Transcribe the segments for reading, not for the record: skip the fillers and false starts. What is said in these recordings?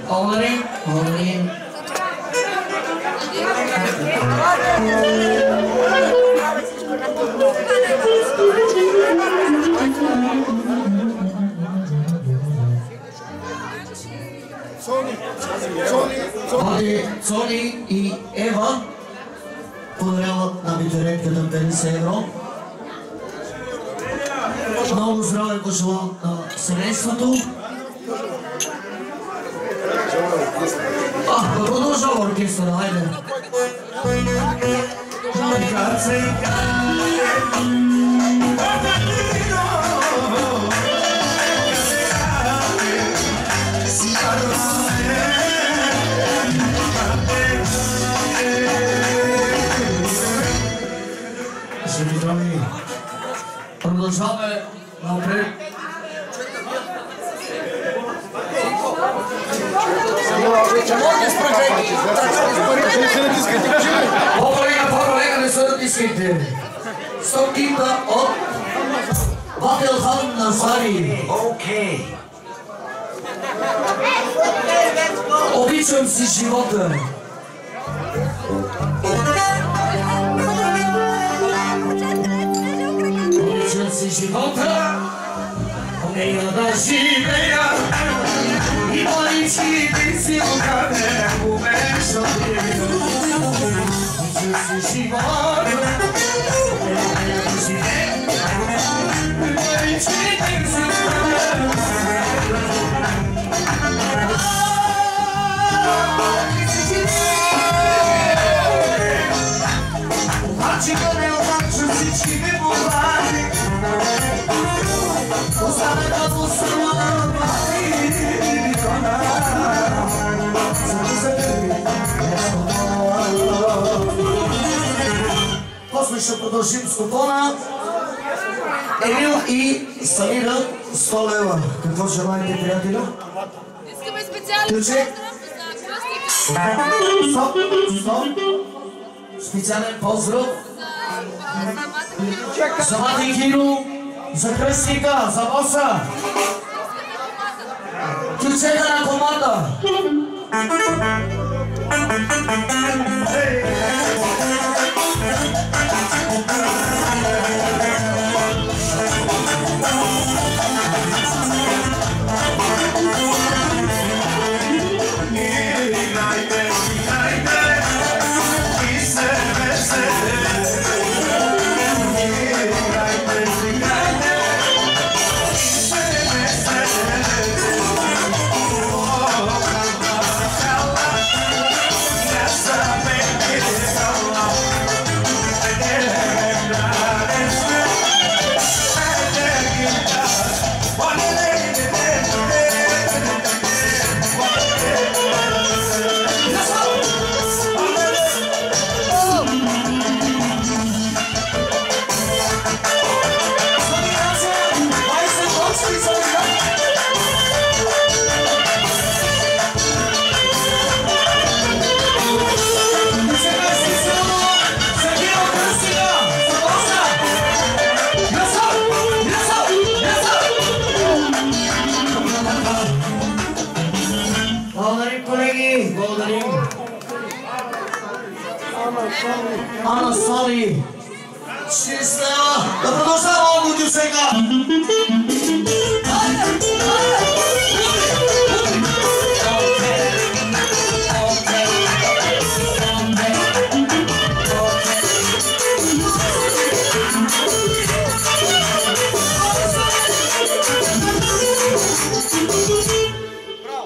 Благодарим, благодарим. Сони и Ева подаряват на битаренката 50 евро. Много здраве пожелавам на семейството. Продължава оркестъра, хайде. Продължаваме напред. По-колега, не се натискайте. Стокинта от Бателхан Насари. Окей. Обичам си живота. Обичам си живота. Нея да живея. И паричките си откъде умеша ти. Обичам си живота. Нея да живея. И паричките си откъде. Обаче не обаче всички ми повади. Останаха по сама мати. После ще продължим с купона. Емил и Самира 100 лева. Какво желаете, приятели? Искаме специален Стоп, стоп. Специален поздрав за Мати Киро, за кръстника, за боса. Ключета на команда. Ана Сали, 6 лева, да продължава Олгото сега.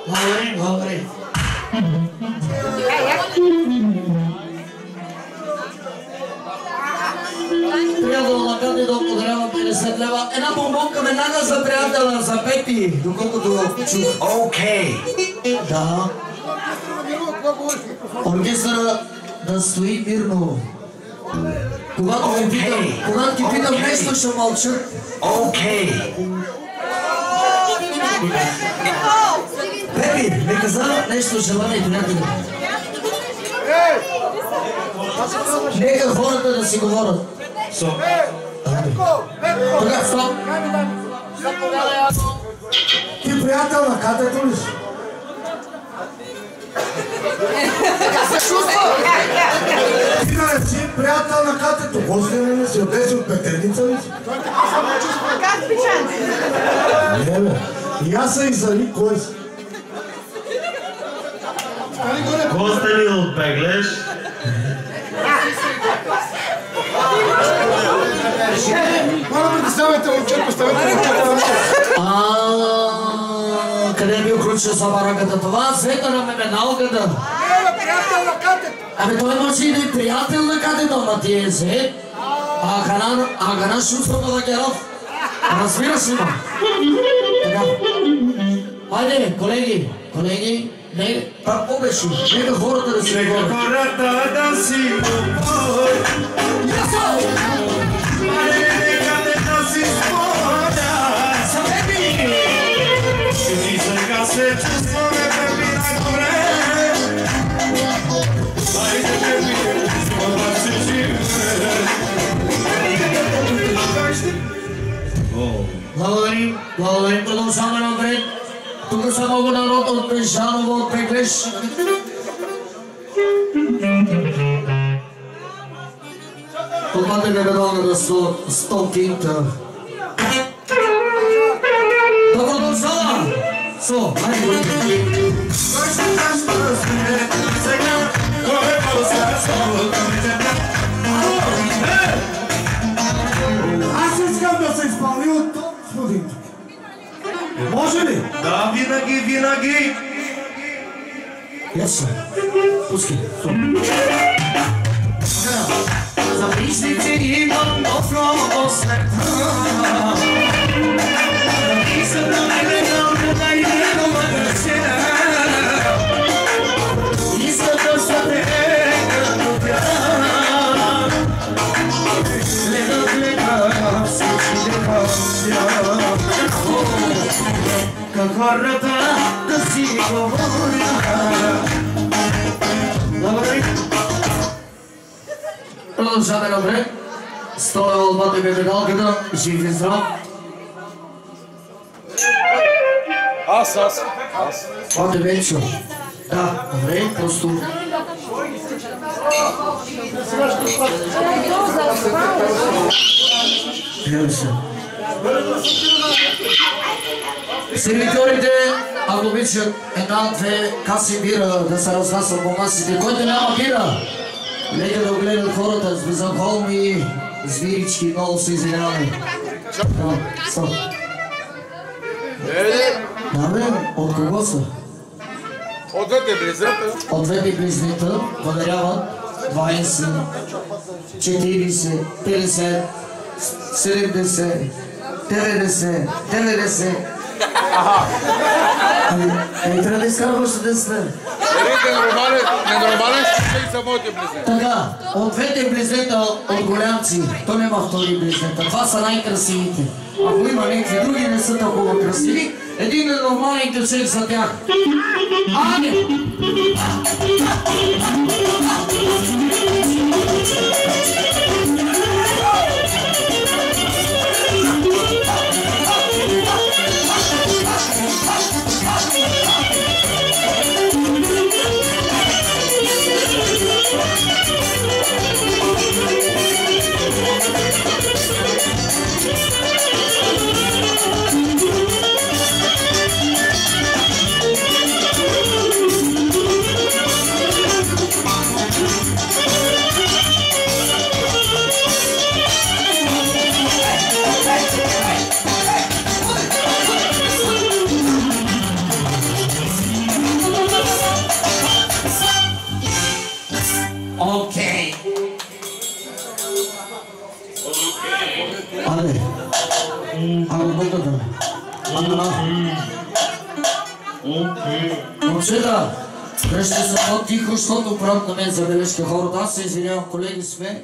Благодарим, благодарим. Приятел на Катедо подарява 50 лева. Една бомбонка веднага за приятела, за Пепи, доколкото чух. Окей. Да. Оркестъра да стои мирно. Когато ги питам нещо, ще мълчат. Окей. Пепи, ми каза нещо желание, приятели. Нека хората да си говорят. Тогава стоп. Ти приятел на катето ли си? Ти да не си приятел на катето, гостен ли си? Отде си от Петерница ли си? Как пичан? Не бе, и аз се иззали кой си. Гостен ли от Беглеш? Моля да представете момче, поставете момче. Къде ми оключа за бараката? Това света на меменалката. Приятел на катето. Абе той може и да е приятел на катето, ама ти е свет. А гана шуствата да геров. Разбираш ли ма? Така. Хайде, колеги, не, какво беше? Нека хората да си говорят. Нека хората да си говорят. Нека да си спомнят. Събеби! И сега се чувстваме беби най-добре. Хайде беби, да се живе. Благодарим, продължаваме напред. Тук са много народ от Пешаново, от Беглеш. Попадне небедална да 100 кинта. Да продължава! Со, хайде. Аз искам да се изпълни от господин. Може ли? Да, винаги. Ясно. Пускай. За мислите имам много светла. Мисля да ме гледам да идем магазина. Иска да се като тя. Гледам всички депасия. Как хората да си говорят. Добре. Продължаваме напред. Стоя от бата медалката. Жив и здрав. Аз. Бате Венчо. Да, добре, просто... Гледай се. Сервитьорите, ако обичат една-две каси бира да се разнасят по масите, който няма бира, нека да огледат хората с безалкохолни звирички, много се извиняваме. Да бе, от кого са? От двете близнета. От двете близнета подаряват 20, 40, 50, 70, 90, 90. Ами, трябва да изкарваш от 10. Ненормален ще са моите близнета. Така, от двете близнета от голямци, то няма втори близнета. Това са най-красивите. Ако има някакви други, не са толкова красиви, един е нормален човек за тях. Айде! Окей. Абе. Работата. Момчета, ще са по-тихо, защото правят на мен забележка хората. Аз се извинявам, колеги сме.